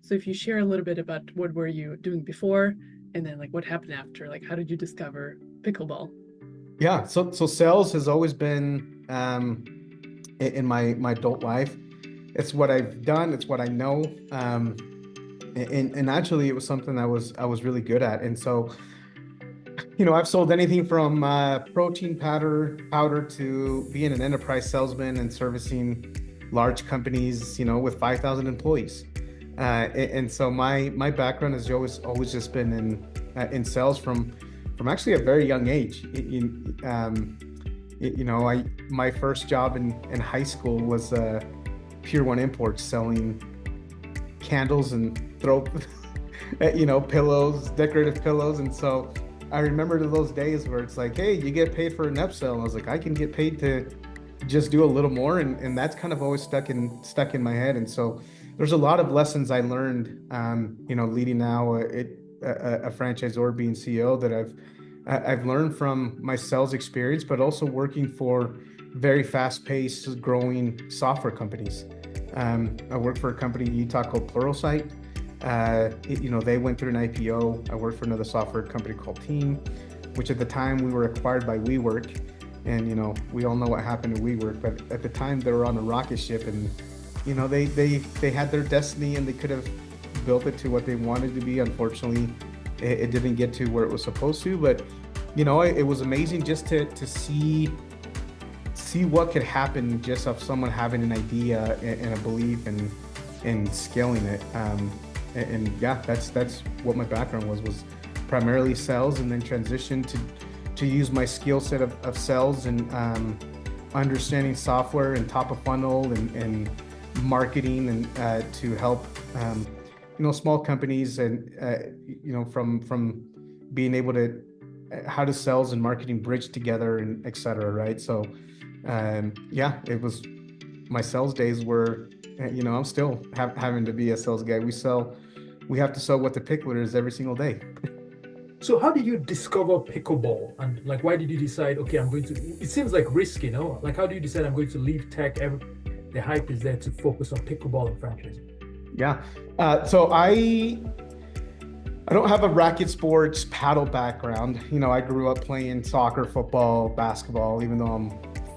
So if you share a little bit about what were you doing before, and then like what happened after, like how did you discover pickleball? Yeah, so sales has always been in my adult life. It's what I've done. It's what I know. And actually, it was something I was really good at. And so, I've sold anything from protein powder to being an enterprise salesman and servicing large companies, with 5,000 employees. And so my background has always just been in sales from actually a very young age. I my first job in high school was Pier One Imports selling candles and throw pillows, decorative pillows. And so I remember those days where it's like, hey, you get paid for an upsell. And I was like, I can get paid to just do a little more. And that's kind of always stuck in my head. And so there's a lot of lessons I learned, leading now a franchisor, being CEO, that I've learned from my sales experience, but also working for very fast-paced, growing software companies. I worked for a company in Utah called Pluralsight. They went through an IPO. I worked for another software company called Team, which at the time we were acquired by WeWork. And, we all know what happened to WeWork, but at the time they were on a rocket ship, and, they had their destiny and they could have built it to what they wanted to be. Unfortunately, it didn't get to where it was supposed to, but, it was amazing just to see what could happen just of someone having an idea and a belief and scaling it. And yeah, that's what my background was primarily sales, and then transitioned to use my skill set of sales and understanding software and top of funnel and marketing, and to help small companies, and from being able to how to sales and marketing bridge together, and et cetera, right? So yeah, it was my sales days were, I'm still having to be a sales guy. We have to sell what the Picklr is every single day. So how did you discover pickleball, and like why did you decide, okay, I'm going to, it seems like risky, no? Like how do you decide I'm going to leave tech, the hype is there, to focus on pickleball and franchising? Yeah. So I don't have a racket sports paddle background. I grew up playing soccer, football, basketball, even though I'm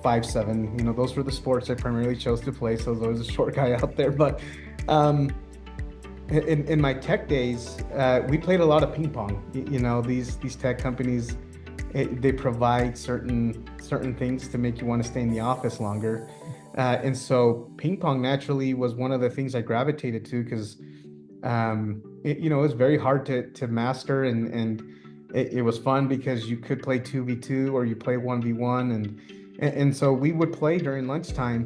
5'7". Those were the sports I primarily chose to play. So there was a short guy out there. But in my tech days, we played a lot of ping pong. These tech companies, they provide certain things to make you want to stay in the office longer. And so ping pong naturally was one of the things I gravitated to, because it was very hard to master, and it was fun because you could play 2v2 or you play 1v1, and so we would play during lunchtime.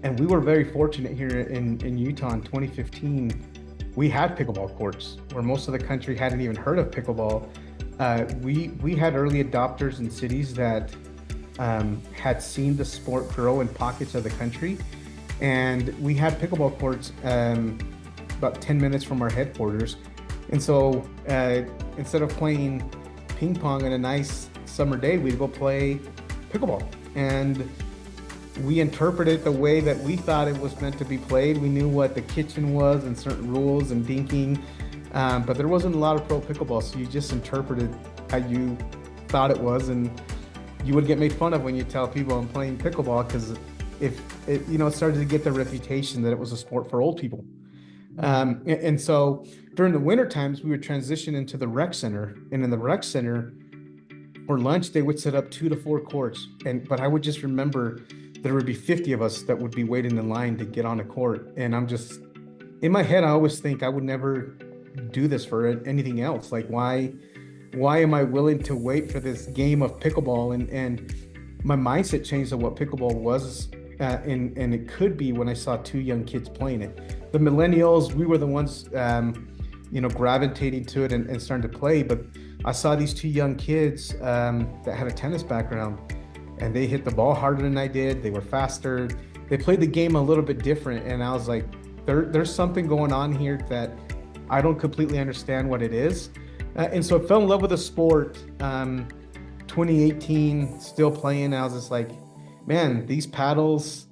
And we were very fortunate here in Utah in 2015. We had pickleball courts where most of the country hadn't even heard of pickleball. We had early adopters in cities that had seen the sport grow in pockets of the country, and we had pickleball courts about 10 minutes from our headquarters. And so instead of playing ping pong on a nice summer day, we'd go play pickleball. And we interpreted the way that we thought it was meant to be played. We knew what the kitchen was and certain rules and dinking, but there wasn't a lot of pro pickleball, so you just interpreted how you thought it was, and you would get made fun of when you tell people I'm playing pickleball, because if it started to get the reputation that it was a sport for old people. And so during the winter times, we would transition into the rec center, and in the rec center for lunch, they would set up 2 to 4 courts. But I would just remember there would be 50 of us that would be waiting in line to get on a court. And I'm just, in my head, I always think I would never do this for anything else. Like, why am I willing to wait for this game of pickleball? And my mindset changed to what pickleball was, and it could be when I saw 2 young kids playing it. The millennials, we were the ones, gravitating to it and starting to play. But I saw these 2 young kids that had a tennis background, and they hit the ball harder than I did. They were faster. They played the game a little bit different, and I was like, there's something going on here that I don't completely understand what it is. And so I fell in love with the sport. 2018, still playing. I was just like, man, these paddles,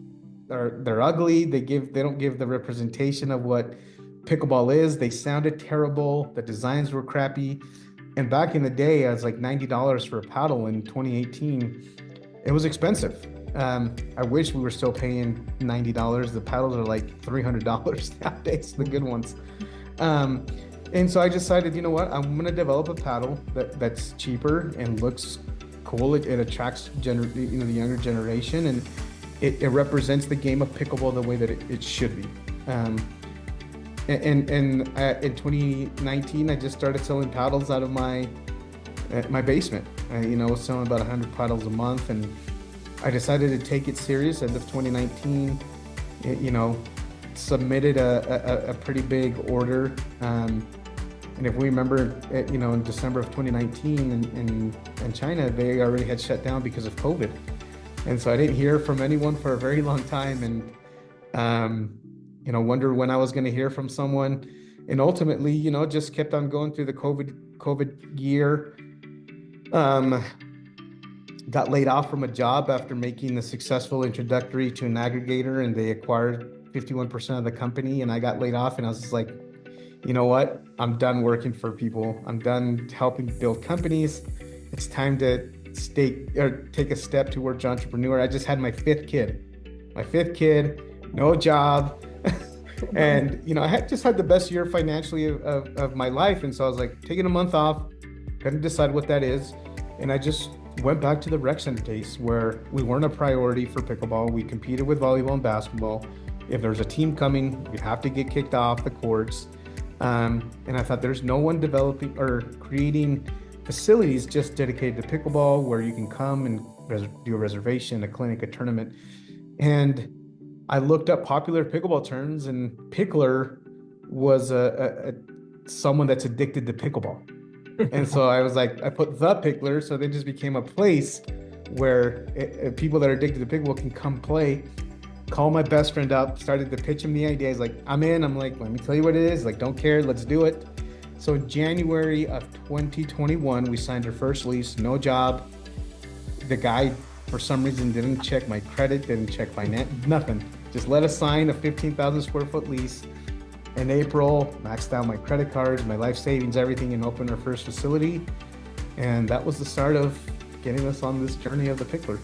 they're ugly. They don't give the representation of what pickleball is. They sounded terrible. The designs were crappy. And back in the day, I was like $90 for a paddle in 2018. It was expensive. I wish we were still paying $90. The paddles are like $300 nowadays, the good ones. And so I decided, you know what, I'm going to develop a paddle that's cheaper and looks cool. It attracts the younger generation, and it represents the game of pickleball the way that it should be. And in 2019, I just started selling paddles out of my basement. I was selling about 100 paddles a month, and I decided to take it serious. End of 2019, submitted a pretty big order. And if we remember, in December of 2019 in China, they already had shut down because of COVID. And so I didn't hear from anyone for a very long time, and wonder when I was going to hear from someone. And ultimately, just kept on going through the COVID year. Got laid off from a job after making the successful introductory to an aggregator, and they acquired 51% of the company, and I got laid off, and I was just like, you know what? I'm done working for people. I'm done helping build companies. It's time to take a step towards entrepreneur. I just had my fifth kid, no job. And, I had just had the best year financially of my life. And so I was like, taking a month off, couldn't decide what that is. And I just went back to the rec center days where we weren't a priority for pickleball. We competed with volleyball and basketball. If there's a team coming, we'd have to get kicked off the courts. And I thought there's no one developing or creating facilities just dedicated to pickleball where you can come and do a reservation, a clinic, a tournament. And I looked up popular pickleball terms, and Picklr was someone that's addicted to pickleball. And so I was like, I put the Picklr, so they just became a place where people that are addicted to pickleball can come play. Call my best friend up, started to pitch him the idea. He's like, I'm in. I'm like, let me tell you what it is. Like, don't care, let's do it. So in January of 2021, we signed our first lease, no job. The guy, for some reason, didn't check my credit, didn't check finance, nothing. Just let us sign a 15,000 square foot lease. In April, maxed out my credit cards, my life savings, everything, and opened our first facility. And that was the start of getting us on this journey of the Picklr.